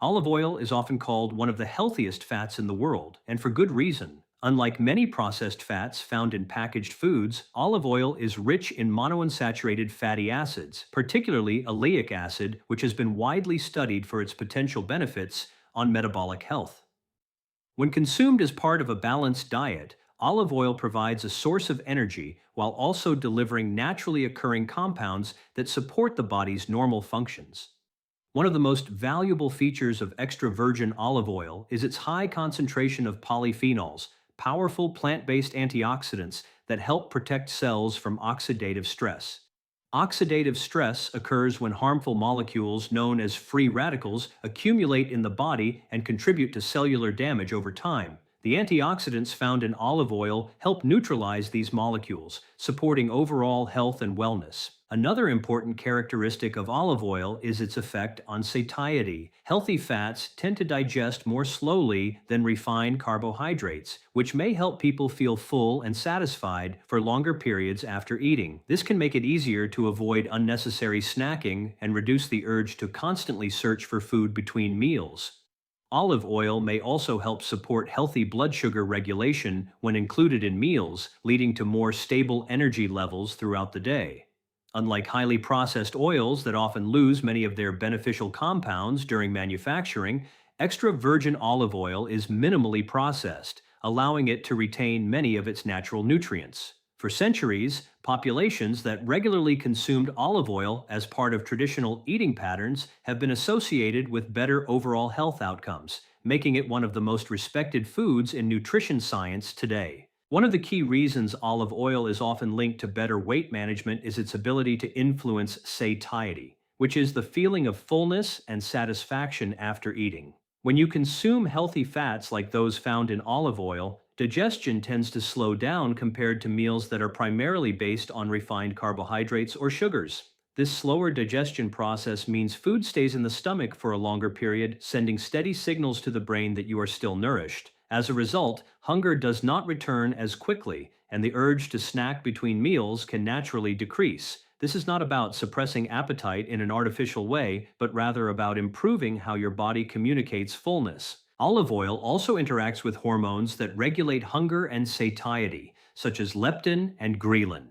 Olive oil is often called one of the healthiest fats in the world, and for good reason. Unlike many processed fats found in packaged foods, olive oil is rich in monounsaturated fatty acids, particularly oleic acid, which has been widely studied for its potential benefits on metabolic health. When consumed as part of a balanced diet, olive oil provides a source of energy while also delivering naturally occurring compounds that support the body's normal functions. One of the most valuable features of extra virgin olive oil is its high concentration of polyphenols, powerful plant-based antioxidants that help protect cells from oxidative stress. Oxidative stress occurs when harmful molecules known as free radicals accumulate in the body and contribute to cellular damage over time. The antioxidants found in olive oil help neutralize these molecules, supporting overall health and wellness. Another important characteristic of olive oil is its effect on satiety. Healthy fats tend to digest more slowly than refined carbohydrates, which may help people feel full and satisfied for longer periods after eating. This can make it easier to avoid unnecessary snacking and reduce the urge to constantly search for food between meals. Olive oil may also help support healthy blood sugar regulation when included in meals, leading to more stable energy levels throughout the day. Unlike highly processed oils that often lose many of their beneficial compounds during manufacturing, extra virgin olive oil is minimally processed, allowing it to retain many of its natural nutrients. For centuries, populations that regularly consumed olive oil as part of traditional eating patterns have been associated with better overall health outcomes, making it one of the most respected foods in nutrition science today. One of the key reasons olive oil is often linked to better weight management is its ability to influence satiety, which is the feeling of fullness and satisfaction after eating. When you consume healthy fats like those found in olive oil, digestion tends to slow down compared to meals that are primarily based on refined carbohydrates or sugars. This slower digestion process means food stays in the stomach for a longer period, sending steady signals to the brain that you are still nourished. As a result, hunger does not return as quickly, and the urge to snack between meals can naturally decrease. This is not about suppressing appetite in an artificial way, but rather about improving how your body communicates fullness. Olive oil also interacts with hormones that regulate hunger and satiety, such as leptin and ghrelin.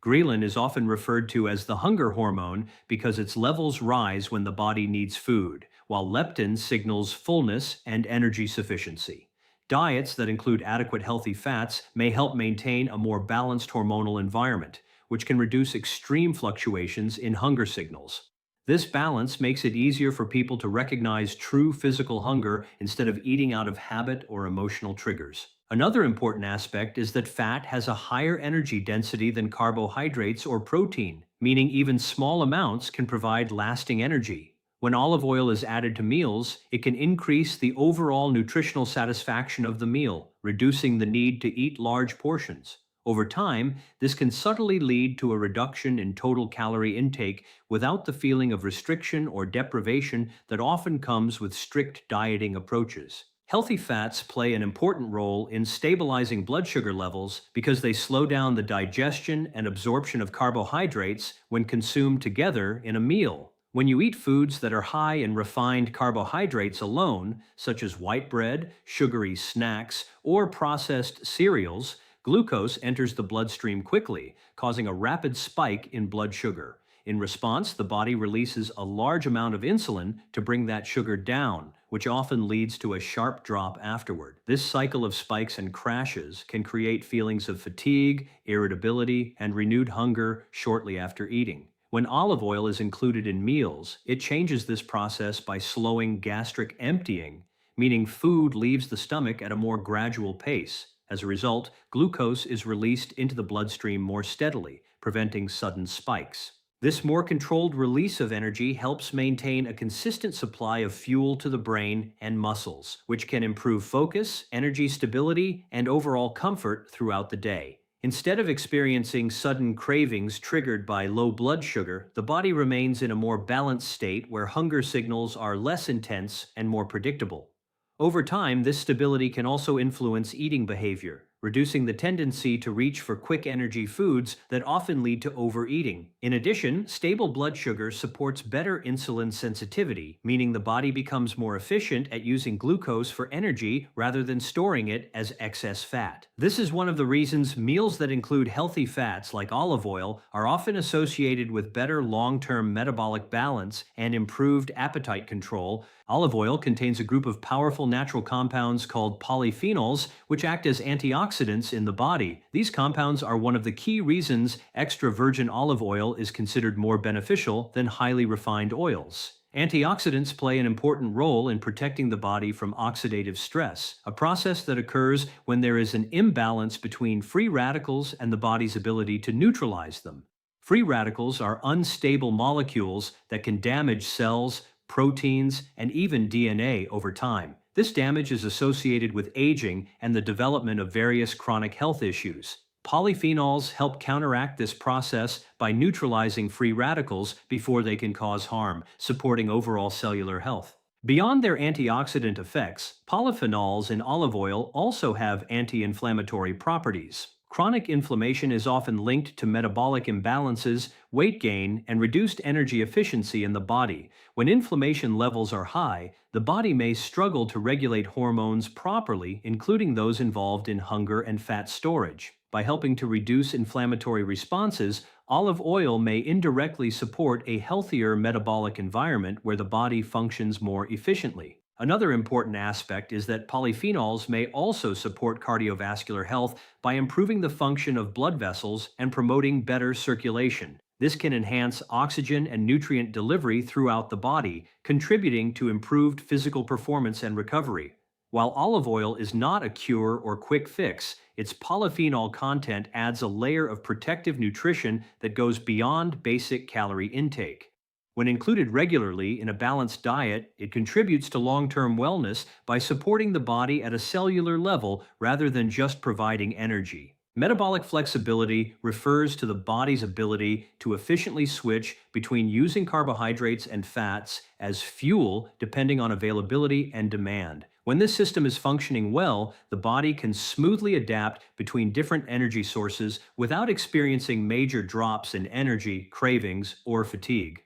Ghrelin is often referred to as the hunger hormone because its levels rise when the body needs food, while leptin signals fullness and energy sufficiency. Diets that include adequate healthy fats may help maintain a more balanced hormonal environment, which can reduce extreme fluctuations in hunger signals. This balance makes it easier for people to recognize true physical hunger instead of eating out of habit or emotional triggers. Another important aspect is that fat has a higher energy density than carbohydrates or protein, meaning even small amounts can provide lasting energy. When olive oil is added to meals, it can increase the overall nutritional satisfaction of the meal, reducing the need to eat large portions. Over time, this can subtly lead to a reduction in total calorie intake without the feeling of restriction or deprivation that often comes with strict dieting approaches. Healthy fats play an important role in stabilizing blood sugar levels because they slow down the digestion and absorption of carbohydrates when consumed together in a meal. When you eat foods that are high in refined carbohydrates alone, such as white bread, sugary snacks, or processed cereals, glucose enters the bloodstream quickly, causing a rapid spike in blood sugar. In response, the body releases a large amount of insulin to bring that sugar down, which often leads to a sharp drop afterward. This cycle of spikes and crashes can create feelings of fatigue, irritability, and renewed hunger shortly after eating. When olive oil is included in meals, it changes this process by slowing gastric emptying, meaning food leaves the stomach at a more gradual pace. As a result, glucose is released into the bloodstream more steadily, preventing sudden spikes. This more controlled release of energy helps maintain a consistent supply of fuel to the brain and muscles, which can improve focus, energy stability, and overall comfort throughout the day. Instead of experiencing sudden cravings triggered by low blood sugar, the body remains in a more balanced state where hunger signals are less intense and more predictable. Over time, this stability can also influence eating behavior, reducing the tendency to reach for quick energy foods that often lead to overeating. In addition, stable blood sugar supports better insulin sensitivity, meaning the body becomes more efficient at using glucose for energy rather than storing it as excess fat. This is one of the reasons meals that include healthy fats like olive oil are often associated with better long-term metabolic balance and improved appetite control. Olive oil contains a group of powerful natural compounds called polyphenols, which act as antioxidants in the body. These compounds are one of the key reasons extra virgin olive oil is considered more beneficial than highly refined oils. Antioxidants play an important role in protecting the body from oxidative stress, a process that occurs when there is an imbalance between free radicals and the body's ability to neutralize them. Free radicals are unstable molecules that can damage cells, proteins, and even DNA over time. This damage is associated with aging and the development of various chronic health issues. Polyphenols help counteract this process by neutralizing free radicals before they can cause harm, supporting overall cellular health. Beyond their antioxidant effects, polyphenols in olive oil also have anti-inflammatory properties. Chronic inflammation is often linked to metabolic imbalances, weight gain, and reduced energy efficiency in the body. When inflammation levels are high, the body may struggle to regulate hormones properly, including those involved in hunger and fat storage. By helping to reduce inflammatory responses, olive oil may indirectly support a healthier metabolic environment where the body functions more efficiently. Another important aspect is that polyphenols may also support cardiovascular health by improving the function of blood vessels and promoting better circulation. This can enhance oxygen and nutrient delivery throughout the body, contributing to improved physical performance and recovery. While olive oil is not a cure or quick fix, its polyphenol content adds a layer of protective nutrition that goes beyond basic calorie intake. When included regularly in a balanced diet, it contributes to long-term wellness by supporting the body at a cellular level rather than just providing energy. Metabolic flexibility refers to the body's ability to efficiently switch between using carbohydrates and fats as fuel depending on availability and demand. When this system is functioning well, the body can smoothly adapt between different energy sources without experiencing major drops in energy, cravings, or fatigue.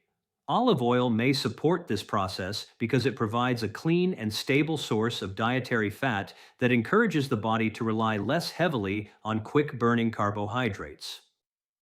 Olive oil may support this process because it provides a clean and stable source of dietary fat that encourages the body to rely less heavily on quick-burning carbohydrates.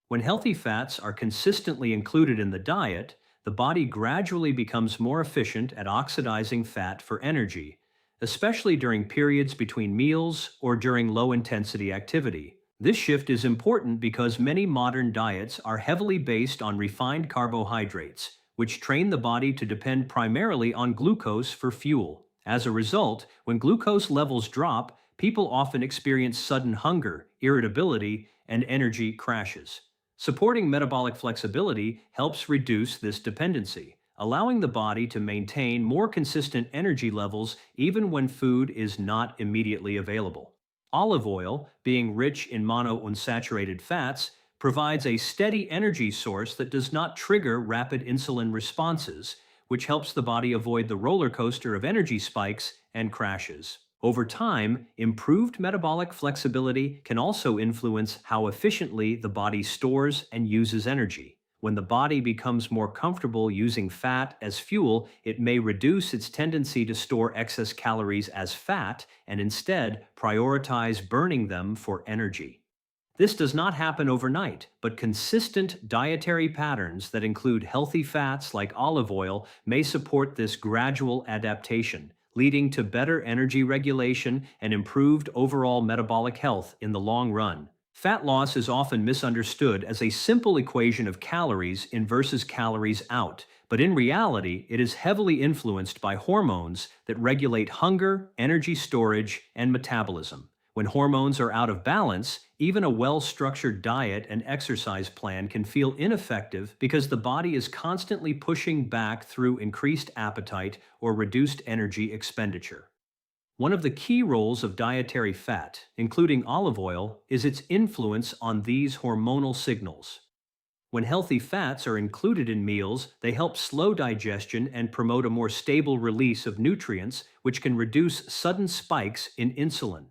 When healthy fats are consistently included in the diet, the body gradually becomes more efficient at oxidizing fat for energy, especially during periods between meals or during low-intensity activity. This shift is important because many modern diets are heavily based on refined carbohydrates, which train the body to depend primarily on glucose for fuel. As a result, when glucose levels drop, people often experience sudden hunger, irritability, and energy crashes. Supporting metabolic flexibility helps reduce this dependency, allowing the body to maintain more consistent energy levels even when food is not immediately available. Olive oil, being rich in monounsaturated fats, provides a steady energy source that does not trigger rapid insulin responses, which helps the body avoid the roller coaster of energy spikes and crashes. Over time, improved metabolic flexibility can also influence how efficiently the body stores and uses energy. When the body becomes more comfortable using fat as fuel, it may reduce its tendency to store excess calories as fat and instead prioritize burning them for energy. This does not happen overnight, but consistent dietary patterns that include healthy fats like olive oil may support this gradual adaptation, leading to better energy regulation and improved overall metabolic health in the long run. Fat loss is often misunderstood as a simple equation of calories in versus calories out, but in reality, it is heavily influenced by hormones that regulate hunger, energy storage, and metabolism. When hormones are out of balance, even a well-structured diet and exercise plan can feel ineffective because the body is constantly pushing back through increased appetite or reduced energy expenditure. One of the key roles of dietary fat, including olive oil, is its influence on these hormonal signals. When healthy fats are included in meals, they help slow digestion and promote a more stable release of nutrients, which can reduce sudden spikes in insulin.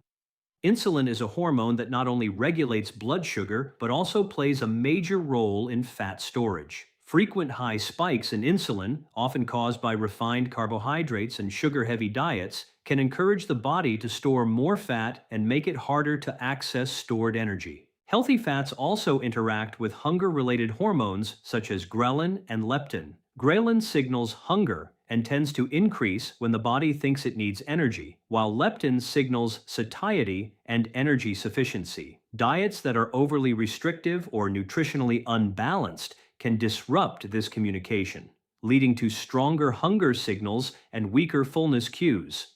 Insulin is a hormone that not only regulates blood sugar, but also plays a major role in fat storage. Frequent high spikes in insulin, often caused by refined carbohydrates and sugar-heavy diets, can encourage the body to store more fat and make it harder to access stored energy. Healthy fats also interact with hunger-related hormones such as ghrelin and leptin. Ghrelin signals hunger and tends to increase when the body thinks it needs energy, while leptin signals satiety and energy sufficiency. Diets that are overly restrictive or nutritionally unbalanced can disrupt this communication, leading to stronger hunger signals and weaker fullness cues.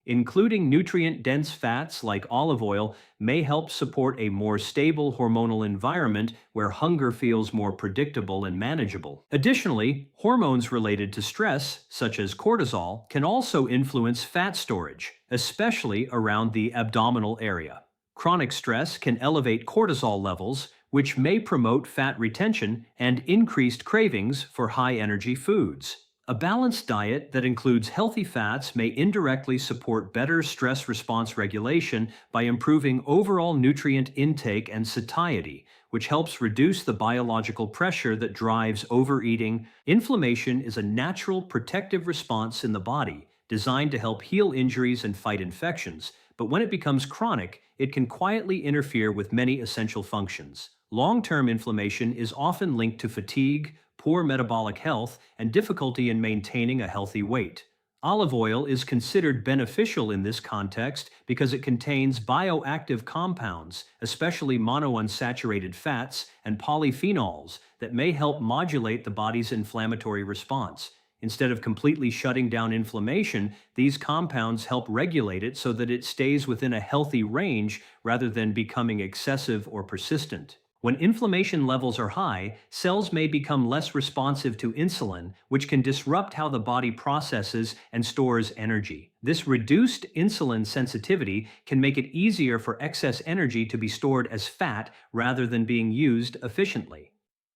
Including nutrient-dense fats like olive oil may help support a more stable hormonal environment where hunger feels more predictable and manageable. Additionally, hormones related to stress, such as cortisol, can also influence fat storage, especially around the abdominal area. Chronic stress can elevate cortisol levels, which may promote fat retention and increased cravings for high-energy foods. A balanced diet that includes healthy fats may indirectly support better stress response regulation by improving overall nutrient intake and satiety, which helps reduce the biological pressure that drives overeating. Inflammation is a natural protective response in the body, designed to help heal injuries and fight infections, but when it becomes chronic, it can quietly interfere with many essential functions. Long-term inflammation is often linked to fatigue, poor metabolic health, and difficulty in maintaining a healthy weight. Olive oil is considered beneficial in this context because it contains bioactive compounds, especially monounsaturated fats and polyphenols, that may help modulate the body's inflammatory response. Instead of completely shutting down inflammation, these compounds help regulate it so that it stays within a healthy range rather than becoming excessive or persistent. When inflammation levels are high, cells may become less responsive to insulin, which can disrupt how the body processes and stores energy. This reduced insulin sensitivity can make it easier for excess energy to be stored as fat rather than being used efficiently.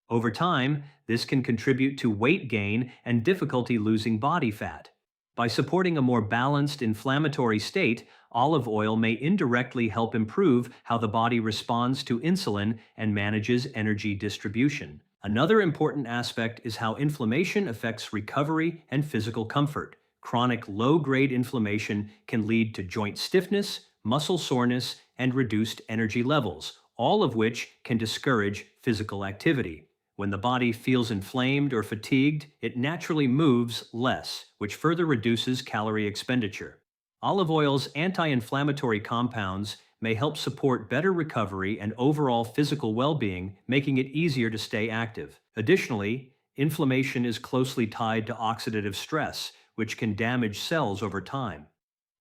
Over time, this can contribute to weight gain and difficulty losing body fat. By supporting a more balanced inflammatory state, olive oil may indirectly help improve how the body responds to insulin and manages energy distribution. Another important aspect is how inflammation affects recovery and physical comfort. Chronic low-grade inflammation can lead to joint stiffness, muscle soreness, and reduced energy levels, all of which can discourage physical activity. When the body feels inflamed or fatigued, it naturally moves less, which further reduces calorie expenditure. Olive oil's anti-inflammatory compounds may help support better recovery and overall physical well-being, making it easier to stay active. Additionally, inflammation is closely tied to oxidative stress, which can damage cells over time.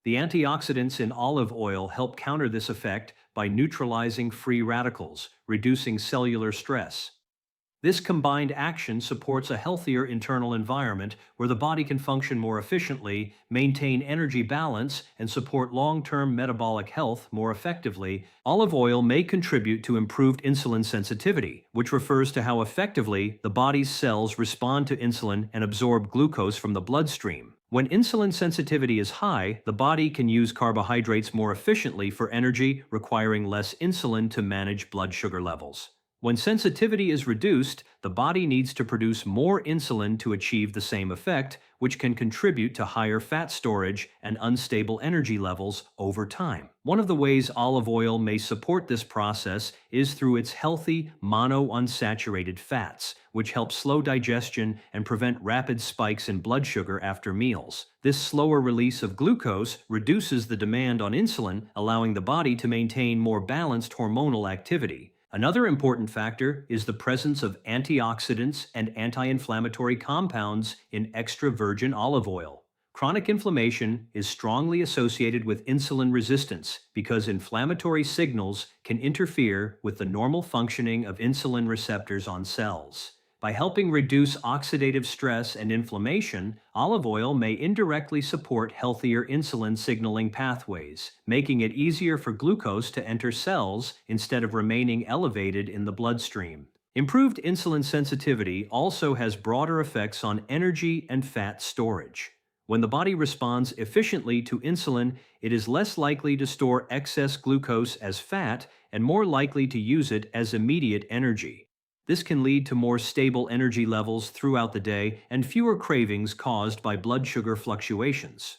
The antioxidants in olive oil help counter this effect by neutralizing free radicals, reducing cellular stress. This combined action supports a healthier internal environment where the body can function more efficiently, maintain energy balance, and support long-term metabolic health more effectively. Olive oil may contribute to improved insulin sensitivity, which refers to how effectively the body's cells respond to insulin and absorb glucose from the bloodstream. When insulin sensitivity is high, the body can use carbohydrates more efficiently for energy, requiring less insulin to manage blood sugar levels. When sensitivity is reduced, the body needs to produce more insulin to achieve the same effect, which can contribute to higher fat storage and unstable energy levels over time. One of the ways olive oil may support this process is through its healthy monounsaturated fats, which help slow digestion and prevent rapid spikes in blood sugar after meals. This slower release of glucose reduces the demand on insulin, allowing the body to maintain more balanced hormonal activity. Another important factor is the presence of antioxidants and anti-inflammatory compounds in extra virgin olive oil. Chronic inflammation is strongly associated with insulin resistance because inflammatory signals can interfere with the normal functioning of insulin receptors on cells. By helping reduce oxidative stress and inflammation, olive oil may indirectly support healthier insulin signaling pathways, making it easier for glucose to enter cells instead of remaining elevated in the bloodstream. Improved insulin sensitivity also has broader effects on energy and fat storage. When the body responds efficiently to insulin, it is less likely to store excess glucose as fat and more likely to use it as immediate energy. This can lead to more stable energy levels throughout the day and fewer cravings caused by blood sugar fluctuations.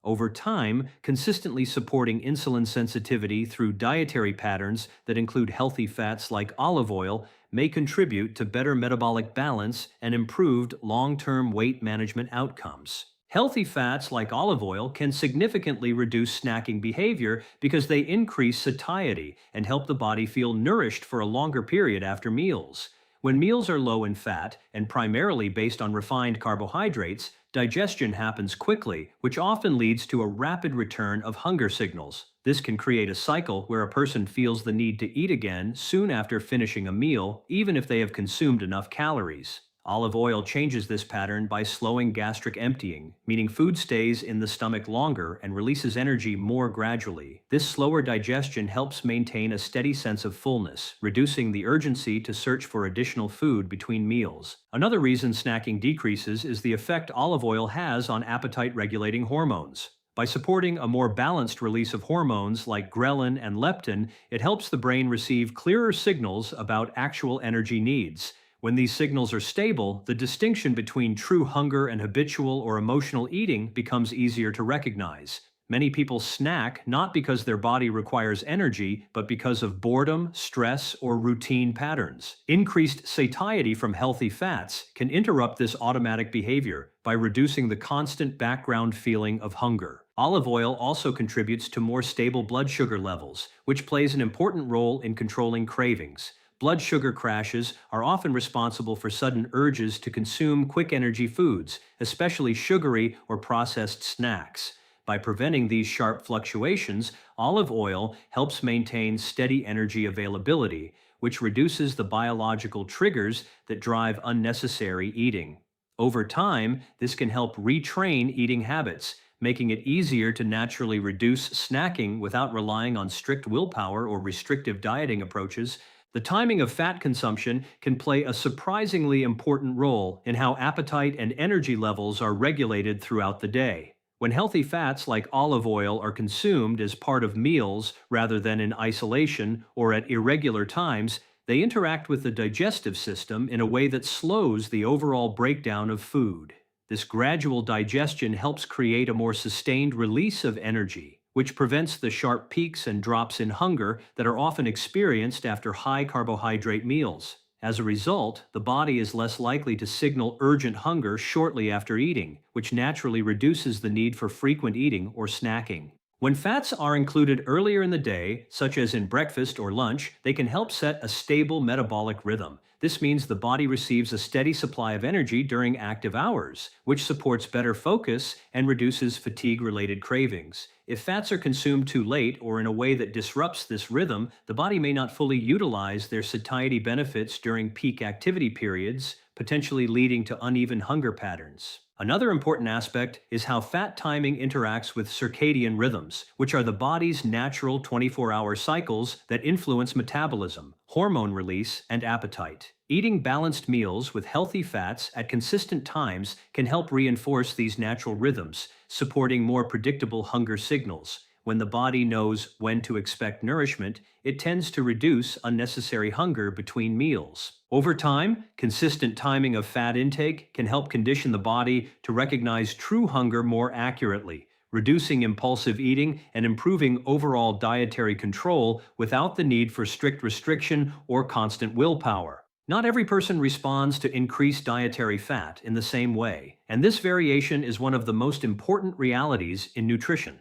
Over time, consistently supporting insulin sensitivity through dietary patterns that include healthy fats like olive oil may contribute to better metabolic balance and improved long-term weight management outcomes. Healthy fats like olive oil can significantly reduce snacking behavior because they increase satiety and help the body feel nourished for a longer period after meals. When meals are low in fat and primarily based on refined carbohydrates, digestion happens quickly, which often leads to a rapid return of hunger signals. This can create a cycle where a person feels the need to eat again soon after finishing a meal, even if they have consumed enough calories. Olive oil changes this pattern by slowing gastric emptying, meaning food stays in the stomach longer and releases energy more gradually. This slower digestion helps maintain a steady sense of fullness, reducing the urgency to search for additional food between meals. Another reason snacking decreases is the effect olive oil has on appetite-regulating hormones. By supporting a more balanced release of hormones like ghrelin and leptin, it helps the brain receive clearer signals about actual energy needs. When these signals are stable, the distinction between true hunger and habitual or emotional eating becomes easier to recognize. Many people snack not because their body requires energy, but because of boredom, stress, or routine patterns. Increased satiety from healthy fats can interrupt this automatic behavior by reducing the constant background feeling of hunger. Olive oil also contributes to more stable blood sugar levels, which plays an important role in controlling cravings. Blood sugar crashes are often responsible for sudden urges to consume quick energy foods, especially sugary or processed snacks. By preventing these sharp fluctuations, olive oil helps maintain steady energy availability, which reduces the biological triggers that drive unnecessary eating. Over time, this can help retrain eating habits, making it easier to naturally reduce snacking without relying on strict willpower or restrictive dieting approaches. The timing of fat consumption can play a surprisingly important role in how appetite and energy levels are regulated throughout the day. When healthy fats like olive oil are consumed as part of meals rather than in isolation or at irregular times, they interact with the digestive system in a way that slows the overall breakdown of food. This gradual digestion helps create a more sustained release of energy, which prevents the sharp peaks and drops in hunger that are often experienced after high carbohydrate meals. As a result, the body is less likely to signal urgent hunger shortly after eating, which naturally reduces the need for frequent eating or snacking. When fats are included earlier in the day, such as in breakfast or lunch, they can help set a stable metabolic rhythm. This means the body receives a steady supply of energy during active hours, which supports better focus and reduces fatigue-related cravings. If fats are consumed too late or in a way that disrupts this rhythm, the body may not fully utilize their satiety benefits during peak activity periods, potentially leading to uneven hunger patterns. Another important aspect is how fat timing interacts with circadian rhythms, which are the body's natural 24-hour cycles that influence metabolism, hormone release, and appetite. Eating balanced meals with healthy fats at consistent times can help reinforce these natural rhythms, supporting more predictable hunger signals. When the body knows when to expect nourishment, it tends to reduce unnecessary hunger between meals. Over time, consistent timing of fat intake can help condition the body to recognize true hunger more accurately, reducing impulsive eating and improving overall dietary control without the need for strict restriction or constant willpower. Not every person responds to increased dietary fat in the same way, and this variation is one of the most important realities in nutrition.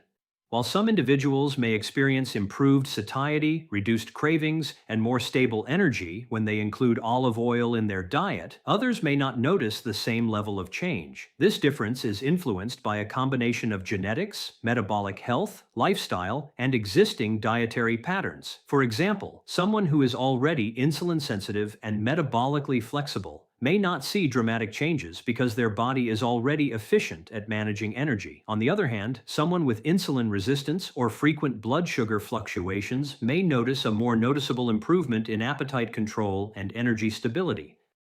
While some individuals may experience improved satiety, reduced cravings, and more stable energy when they include olive oil in their diet, others may not notice the same level of change. This difference is influenced by a combination of genetics, metabolic health, lifestyle, and existing dietary patterns. For example, someone who is already insulin sensitive and metabolically flexible may not see dramatic changes because their body is already efficient at managing energy. On the other hand, someone with insulin resistance or frequent blood sugar fluctuations may notice a more noticeable improvement in appetite control and energy stability.